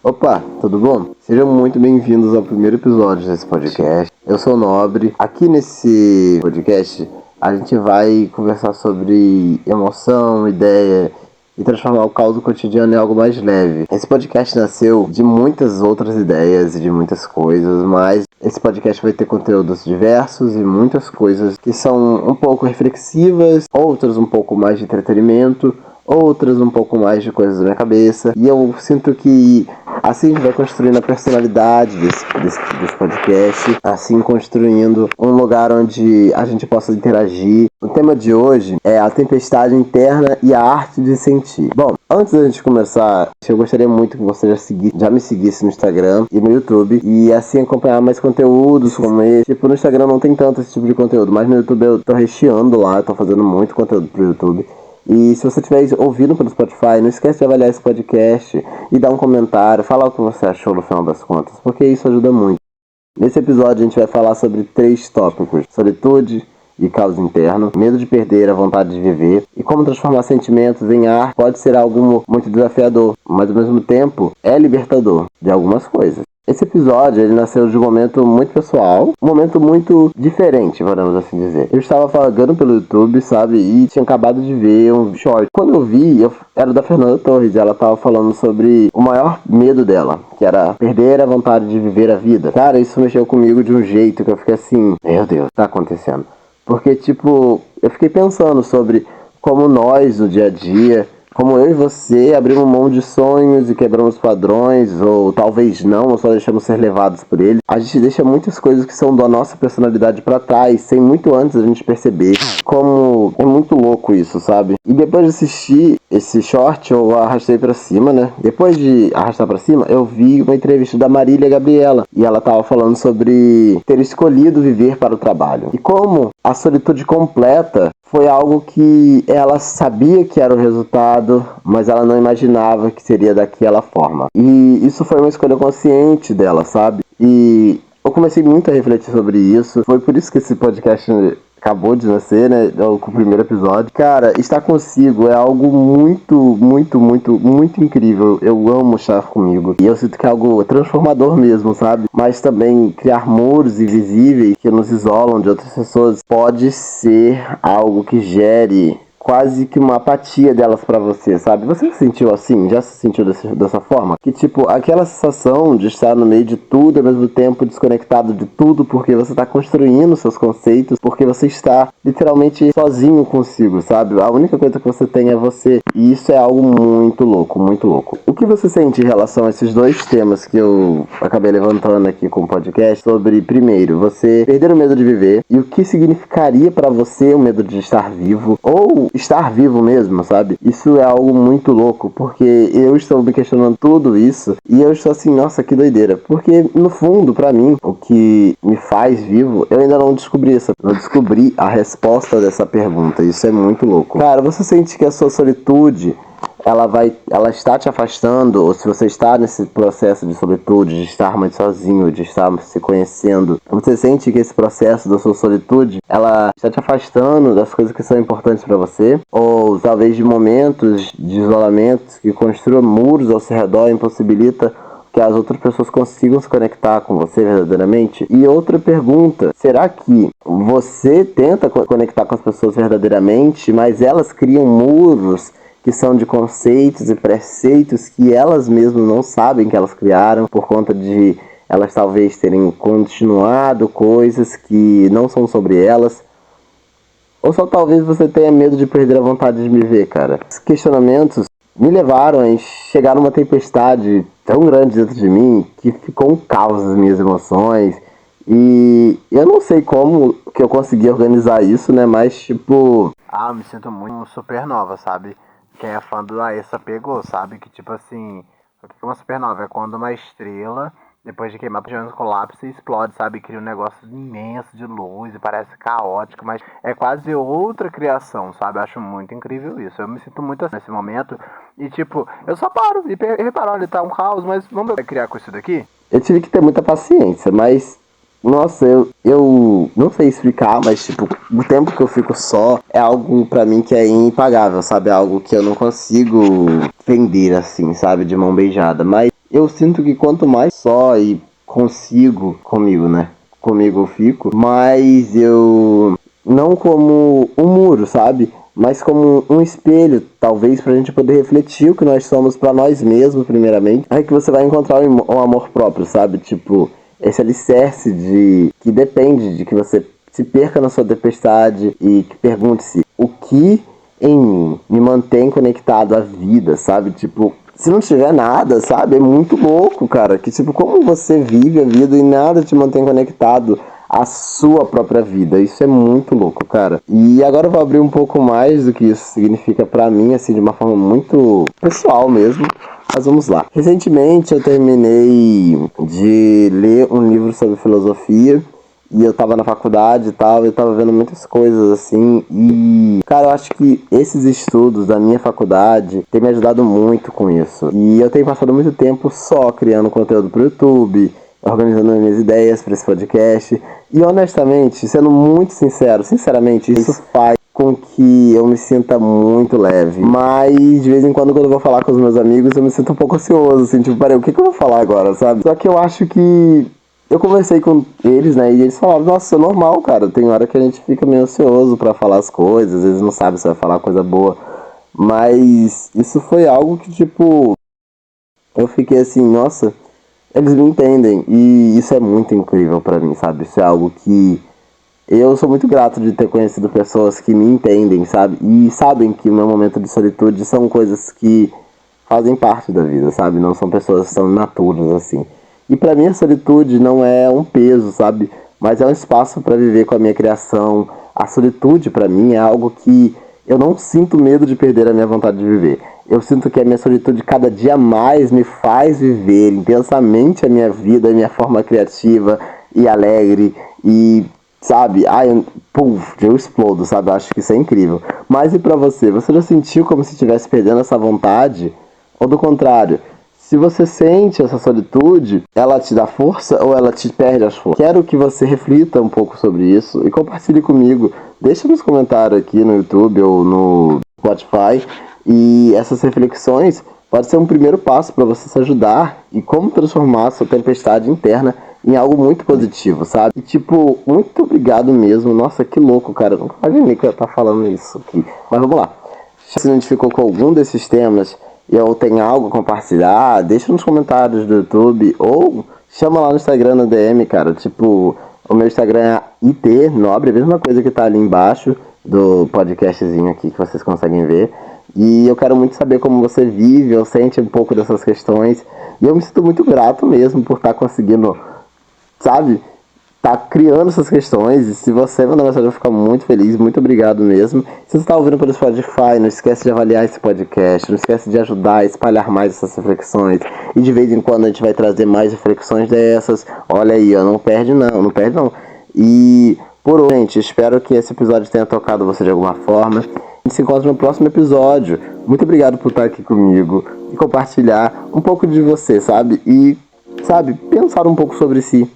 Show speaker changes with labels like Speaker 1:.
Speaker 1: Opa, tudo bom? Sejam muito bem-vindos ao primeiro episódio desse podcast. Eu sou o Nobre. Aqui nesse podcast a gente vai conversar sobre emoção, ideia e transformar o caos do cotidiano em algo mais leve. Esse podcast nasceu de muitas outras ideias e de muitas coisas, mas esse podcast vai ter conteúdos diversos e muitas coisas que são um pouco reflexivas, outras um pouco mais de entretenimento, outras um pouco mais de coisas da minha cabeça. E eu sinto que assim a gente vai construindo a personalidade desse podcast, assim construindo um lugar onde a gente possa interagir. O tema de hoje é a tempestade interna e a arte de sentir. Bom, antes da gente começar, eu gostaria muito que você já me seguisse no Instagram e no YouTube, e assim acompanhar mais conteúdos como esse. Tipo, no Instagram não tem tanto esse tipo de conteúdo, mas no YouTube eu tô recheando lá, tô fazendo muito conteúdo pro YouTube. E se você estiver ouvindo pelo Spotify, não esquece de avaliar esse podcast e dar um comentário, falar o que você achou no final das contas, porque isso ajuda muito. Nesse episódio a gente vai falar sobre 3 tópicos: solitude e caos interno, medo de perder a vontade de viver, e como transformar sentimentos em arte pode ser algo muito desafiador, mas ao mesmo tempo é libertador de algumas coisas. Esse episódio, ele nasceu de um momento muito pessoal, um momento muito diferente, vamos assim dizer. Eu estava vagando pelo YouTube, sabe, e tinha acabado de ver um short. Quando eu vi, era da Fernanda Torres, e ela estava falando sobre o maior medo dela, que era perder a vontade de viver a vida. Cara, isso mexeu comigo de um jeito que eu fiquei assim, meu Deus, tá acontecendo. Porque, tipo, eu fiquei pensando sobre como nós, no dia a dia, como eu e você abrimos mão de sonhos e quebramos padrões, ou talvez não, ou só deixamos ser levados por ele. A gente deixa muitas coisas que são da nossa personalidade pra trás, sem muito antes a gente perceber. Como é muito louco isso, sabe? E depois de assistir esse short, eu arrastei pra cima, né? Depois de arrastar pra cima, eu vi uma entrevista da Marília Gabriela. E ela tava falando sobre ter escolhido viver para o trabalho. E como a solitude completa foi algo que ela sabia que era o resultado, mas ela não imaginava que seria daquela forma. E isso foi uma escolha consciente dela, sabe? E eu comecei muito a refletir sobre isso. Foi por isso que esse podcast acabou de nascer, né? Com o primeiro episódio. Cara, estar consigo é algo muito, muito, muito, muito incrível. Eu amo estar comigo. E eu sinto que é algo transformador mesmo, sabe? Mas também criar muros invisíveis que nos isolam de outras pessoas pode ser algo que gere quase que uma apatia delas pra você, sabe? Você se sentiu assim? Já se sentiu dessa forma? Que tipo, aquela sensação de estar no meio de tudo e ao mesmo tempo desconectado de tudo porque você tá construindo seus conceitos, porque você está literalmente sozinho consigo, sabe? A única coisa que você tem é você. E isso é algo muito louco, muito louco. O que você sente em relação a esses 2 temas que eu acabei levantando aqui com o podcast? Sobre, primeiro, você perder o medo de viver e o que significaria pra você o medo de estar vivo, ou estar vivo mesmo, sabe? Isso é algo muito louco, porque eu estou me questionando tudo isso e eu estou assim, nossa, que doideira. Porque, no fundo, pra mim, o que me faz vivo, eu ainda não descobri isso. Não descobri a resposta dessa pergunta. Isso é muito louco. Cara, você sente que a sua solitude ela está te afastando, ou se você está nesse processo de solitude, de estar mais sozinho, de estar se conhecendo, você sente que esse processo da sua solitude, ela está te afastando das coisas que são importantes para você, ou talvez de momentos de isolamento que construam muros ao seu redor e impossibilita que as outras pessoas consigam se conectar com você verdadeiramente? E outra pergunta, será que você tenta conectar com as pessoas verdadeiramente, mas elas criam muros que são de conceitos e preceitos que elas mesmas não sabem que elas criaram, por conta de elas talvez terem continuado coisas que não são sobre elas? Ou só talvez você tenha medo de perder a vontade de viver, cara? Esses questionamentos me levaram a chegar numa tempestade tão grande dentro de mim que ficou um caos as minhas emoções. E eu não sei como que eu consegui organizar isso, né? Mas tipo, eu me sinto muito supernova, sabe? Quem é fã do Aessa pegou, sabe? Que tipo assim, o que é uma supernova? É quando uma estrela, depois de queimar por colapsa e explode, sabe? Cria um negócio imenso de luz e parece caótico, mas é quase outra criação, sabe? Acho muito incrível isso. Eu me sinto muito assim nesse momento. E tipo, eu só paro e reparo, olha, tá um caos, mas vamos criar com isso daqui? Eu tive que ter muita paciência, mas nossa, eu não sei explicar, mas tipo, o tempo que eu fico só é algo pra mim que é impagável, sabe? É algo que eu não consigo vender assim, sabe? De mão beijada. Mas eu sinto que quanto mais só e consigo comigo, né? Comigo eu fico, mas eu não como um muro, sabe? Mas como um espelho, talvez pra gente poder refletir o que nós somos pra nós mesmos, primeiramente. Aí que você vai encontrar um amor próprio, sabe? Tipo, esse alicerce de que depende de que você se perca na sua tempestade e que pergunte-se o que em mim me mantém conectado à vida, sabe? Tipo, se não tiver nada, sabe? É muito louco, cara. Que tipo, como você vive a vida e nada te mantém conectado à sua própria vida. Isso é muito louco, cara. E agora eu vou abrir um pouco mais do que isso significa pra mim, assim, de uma forma muito pessoal mesmo. Mas vamos lá. Recentemente eu terminei de ler um livro sobre filosofia. E eu tava na faculdade e tal, eu tava vendo muitas coisas assim. E, cara, eu acho que esses estudos da minha faculdade têm me ajudado muito com isso. E eu tenho passado muito tempo só criando conteúdo pro YouTube, organizando as minhas ideias para esse podcast. E honestamente, sendo muito sincero, sinceramente, isso faz com que eu me sinta muito leve. Mas de vez em quando eu vou falar com os meus amigos, eu me sinto um pouco ansioso, assim, tipo, peraí, o que eu vou falar agora, sabe? Só que eu acho que eu conversei com eles, né, e eles falaram, nossa, é normal, cara, tem hora que a gente fica meio ansioso pra falar as coisas, às vezes não sabe se vai falar coisa boa, mas isso foi algo que, tipo, eu fiquei assim, nossa, eles me entendem, e isso é muito incrível pra mim, sabe, isso é algo que eu sou muito grato de ter conhecido pessoas que me entendem, sabe, e sabem que o meu momento de solitude são coisas que fazem parte da vida, sabe, não são pessoas que são imaturas, assim. E pra mim a solitude não é um peso, sabe? Mas é um espaço pra viver com a minha criação. A solitude pra mim é algo que eu não sinto medo de perder a minha vontade de viver. Eu sinto que a minha solitude cada dia mais me faz viver intensamente a minha vida, a minha forma criativa e alegre. E, sabe, eu explodo, sabe? Eu acho que isso é incrível. Mas e pra você? Você já sentiu como se estivesse perdendo essa vontade? Ou do contrário? Se você sente essa solitude, ela te dá força ou ela te perde as forças? Quero que você reflita um pouco sobre isso e compartilhe comigo. Deixa nos comentários aqui no YouTube ou no Spotify. E essas reflexões pode ser um primeiro passo para você se ajudar e como transformar a sua tempestade interna em algo muito positivo, sabe? E, tipo, muito obrigado mesmo. Nossa, que louco, cara. Eu nunca imaginei que eu ia estar falando isso aqui. Mas vamos lá. Se você identificou com algum desses temas e eu tenho algo a compartilhar, deixa nos comentários do YouTube ou chama lá no Instagram, no DM, cara. Tipo, o meu Instagram é itnobre, a mesma coisa que tá ali embaixo do podcastzinho aqui que vocês conseguem ver. E eu quero muito saber como você vive ou sente um pouco dessas questões. E eu me sinto muito grato mesmo por estar conseguindo, sabe, tá criando essas questões. E se você mandar mensagem, eu vou ficar muito feliz. Muito obrigado mesmo. Se você está ouvindo pelo Spotify, não esquece de avaliar esse podcast. Não esquece de ajudar a espalhar mais essas reflexões. E de vez em quando a gente vai trazer mais reflexões dessas. Olha aí, ó, não perde não, não perde não. E por hoje, gente, espero que esse episódio tenha tocado você de alguma forma. A gente se encontra no próximo episódio. Muito obrigado por estar aqui comigo e compartilhar um pouco de você, sabe? E, sabe, pensar um pouco sobre si.